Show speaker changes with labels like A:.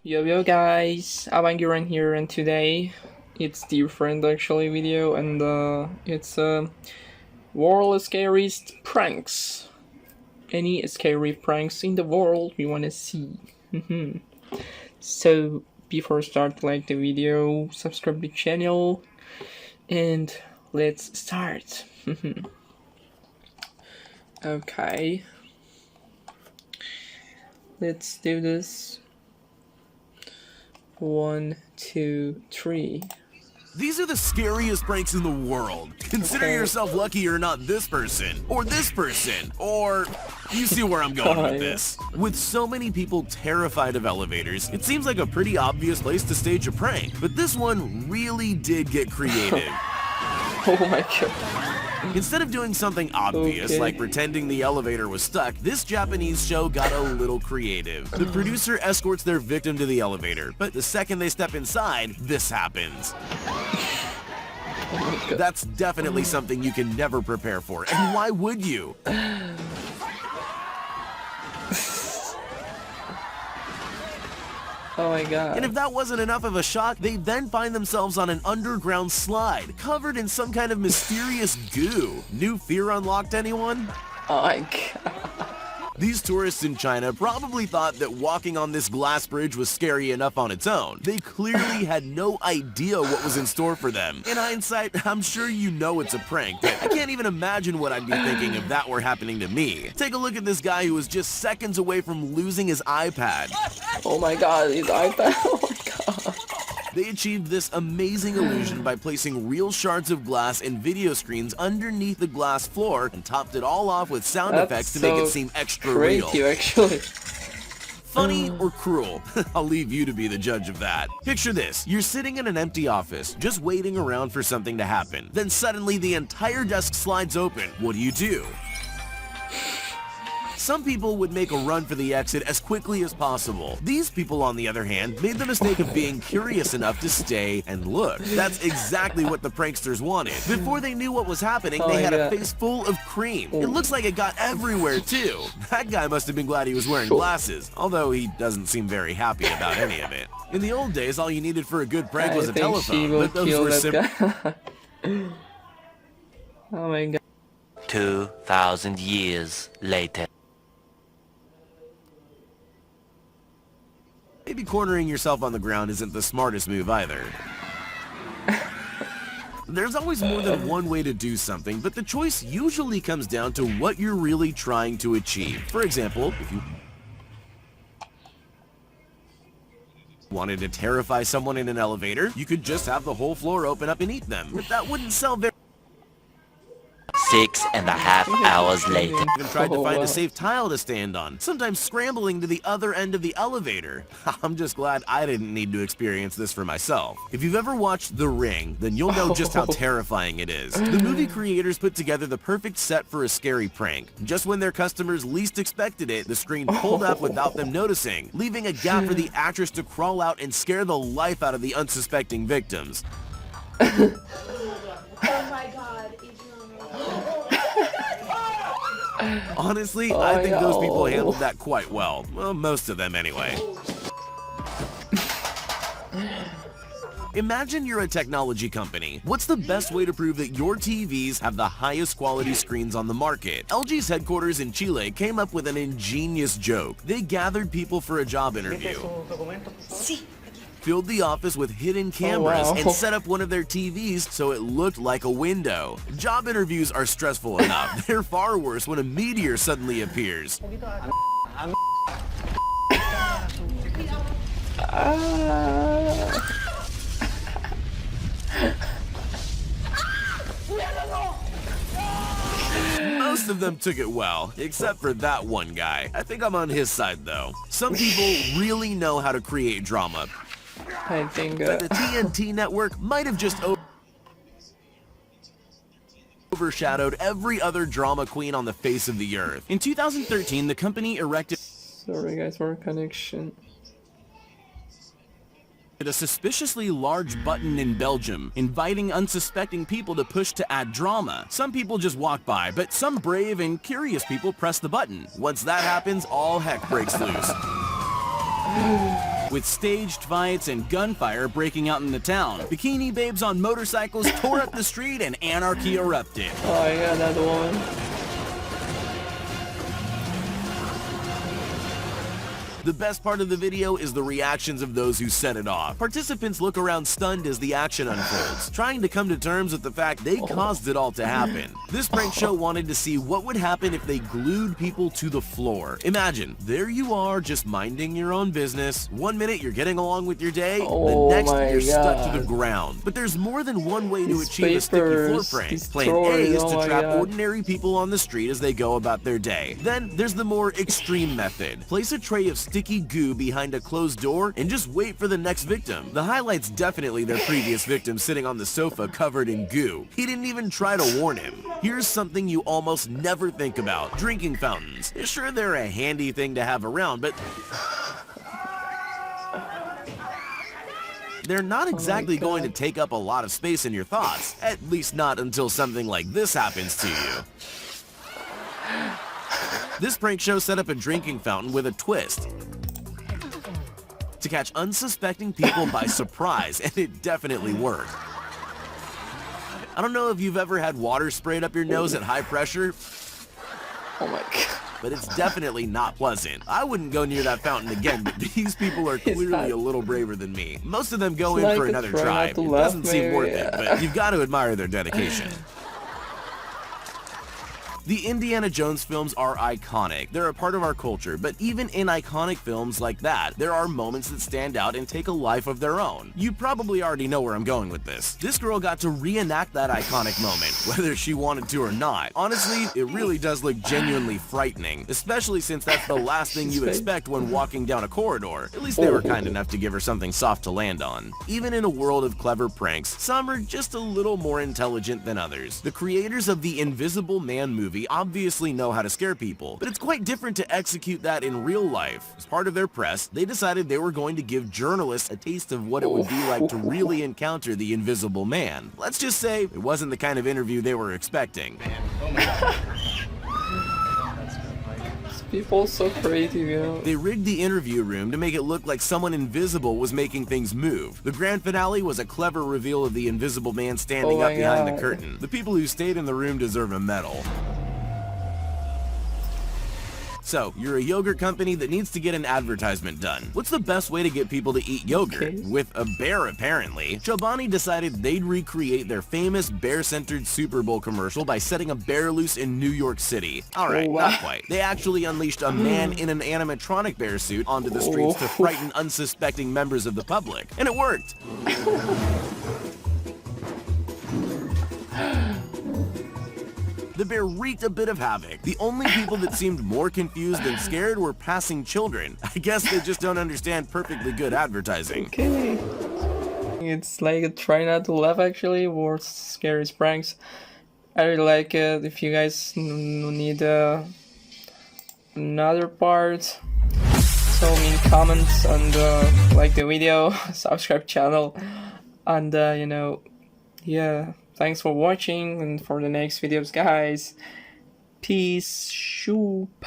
A: Yo guys, Avanguran here, and today it's different actually video, and it's world scariest pranks. Any scary pranks in the world we wanna see. So before start, like the video, subscribe the channel, and let's start. Okay, let's do this. 1, 2, 3.
B: These are the scariest pranks in the world. Consider yourself lucky you're not this person, or you see where I'm going with this. With so many people terrified of elevators, it seems like a pretty obvious place to stage a prank, but this one really did get creative.
A: Oh my god.
B: Instead of doing something obvious like pretending the elevator was stuck, this Japanese show got a little creative. The producer escorts their victim to the elevator, but the second they step inside, this happens.
A: Oh
B: That's definitely something you can never prepare for, and why would you?
A: Oh my god.
B: And if that wasn't enough of a shock, they then find themselves on an underground slide, covered in some kind of mysterious goo. New fear unlocked, anyone?
A: Oh my god.
B: These tourists in China probably thought that walking on this glass bridge was scary enough on its own. They clearly had no idea what was in store for them. In hindsight, I'm sure you know it's a prank, but I can't even imagine what I'd be thinking if that were happening to me. Take a look at this guy who was just seconds away from losing his iPad.
A: Oh my god, his iPad. Oh my god.
B: They achieved this amazing illusion by placing real shards of glass and video screens underneath the glass floor and topped it all off with sound effects to make it seem extra real.
A: Actually.
B: Funny or cruel? I'll leave you to be the judge of that. Picture this. You're sitting in an empty office, just waiting around for something to happen. Then suddenly the entire desk slides open. What do? Some people would make a run for the exit as quickly as possible. These people, on the other hand, made the mistake of being curious enough to stay and look. That's exactly what the pranksters wanted. Before they knew what was happening, they had a face full of cream. It looks like it got everywhere, too. That guy must have been glad he was wearing glasses, although he doesn't seem very happy about any of it. In the old days, all you needed for a good prank was a telephone, but those were simple.
A: Oh my god.
C: 2,000 years later.
B: Maybe cornering yourself on the ground isn't the smartest move either. There's always more than one way to do something, but the choice usually comes down to what you're really trying to achieve. For example, if you wanted to terrify someone in an elevator, you could just have the whole floor open up and eat them. But that wouldn't sell very
C: 6.5 hours later.
B: Even tried to find a safe tile to stand on, sometimes scrambling to the other end of the elevator. I'm just glad I didn't need to experience this for myself. If you've ever watched The Ring, then you'll know just how terrifying it is. The movie creators put together the perfect set for a scary prank. Just when their customers least expected it, the screen pulled up without them noticing, leaving a gap for the actress to crawl out and scare the life out of the unsuspecting victims.
D: Oh my god.
B: Honestly, I think those people handled that quite well. Well, most of them anyway. Imagine you're a technology company. What's the best way to prove that your TVs have the highest quality screens on the market? LG's headquarters in Chile came up with an ingenious joke. They gathered people for a job interview, filled the office with hidden cameras, and set up one of their TVs so it looked like a window. Job interviews are stressful enough. They're far worse when a meteor suddenly appears. Most of them took it well, except for that one guy. I think I'm on his side, though. Some people really know how to create drama.
A: I think
B: But the TNT network might have just overshadowed every other drama queen on the face of the earth. In 2013, the company erected
A: sorry guys for connection.
B: a suspiciously large button in Belgium, inviting unsuspecting people to push to add drama. Some people just walk by, but some brave and curious people press the button. Once that happens, all heck breaks loose. with staged fights and gunfire breaking out in the town. Bikini babes on motorcycles tore up the street and anarchy erupted.
A: Oh yeah, that woman.
B: The best part of the video is the reactions of those who set it off. Participants look around stunned as the action unfolds, trying to come to terms with the fact they caused it all to happen. This prank show wanted to see what would happen if they glued people to the floor. Imagine, there you are just minding your own business. 1 minute you're getting along with your day, the next you're stuck to the ground. But there's more than one way to achieve a sticky floor prank. Plan A is to trap ordinary people on the street as they go about their day. Then there's the more extreme method. Place a tray of sticky goo behind a closed door and just wait for the next victim. The highlight's definitely their previous victim sitting on the sofa covered in goo. He didn't even try to warn him. Here's something you almost never think about: drinking fountains. Sure, they're a handy thing to have around, but they're not exactly going to take up a lot of space in your thoughts. At least not until something like this happens to you. This prank show set up a drinking fountain with a twist to catch unsuspecting people by surprise, and it definitely worked. I don't know if you've ever had water sprayed up your nose at high pressure,
A: Oh my god.
B: but it's definitely not pleasant. I wouldn't go near that fountain again, but these people are clearly a little braver than me. Most of them go in for another try. It doesn't seem worth it, but you've got to admire their dedication. The Indiana Jones films are iconic. They're a part of our culture, but even in iconic films like that, there are moments that stand out and take a life of their own. You probably already know where I'm going with this. This girl got to reenact that iconic moment, whether she wanted to or not. Honestly, it really does look genuinely frightening, especially since that's the last thing you expect when walking down a corridor. At least they were kind enough to give her something soft to land on. Even in a world of clever pranks, some are just a little more intelligent than others. The creators of the Invisible Man movie obviously know how to scare people, but it's quite different to execute that in real life. As part of their press, they decided they were going to give journalists a taste of what it would be like to really encounter the Invisible Man. Let's just say it wasn't the kind of interview they were expecting.
A: People so creative, you know.
B: They rigged the interview room to make it look like someone invisible was making things move. The grand finale was a clever reveal of the Invisible Man standing up behind the curtain. The people who stayed in the room deserve a medal. So, you're a yogurt company that needs to get an advertisement done. What's the best way to get people to eat yogurt? With a bear, apparently. Chobani decided they'd recreate their famous bear-centered Super Bowl commercial by setting a bear loose in New York City. Alright, not quite. They actually unleashed a man in an animatronic bear suit onto the streets to frighten unsuspecting members of the public. And it worked! The bear wreaked a bit of havoc. The only people that seemed more confused than scared were passing children. I guess they just don't understand perfectly good advertising.
A: Okay. It's like a try not to laugh, actually, or scary pranks. I really like it. If you guys need another part, tell me in comments, and like the video, subscribe channel, and you know, yeah. Thanks for watching, and for the next videos, guys. Peace. Shoop.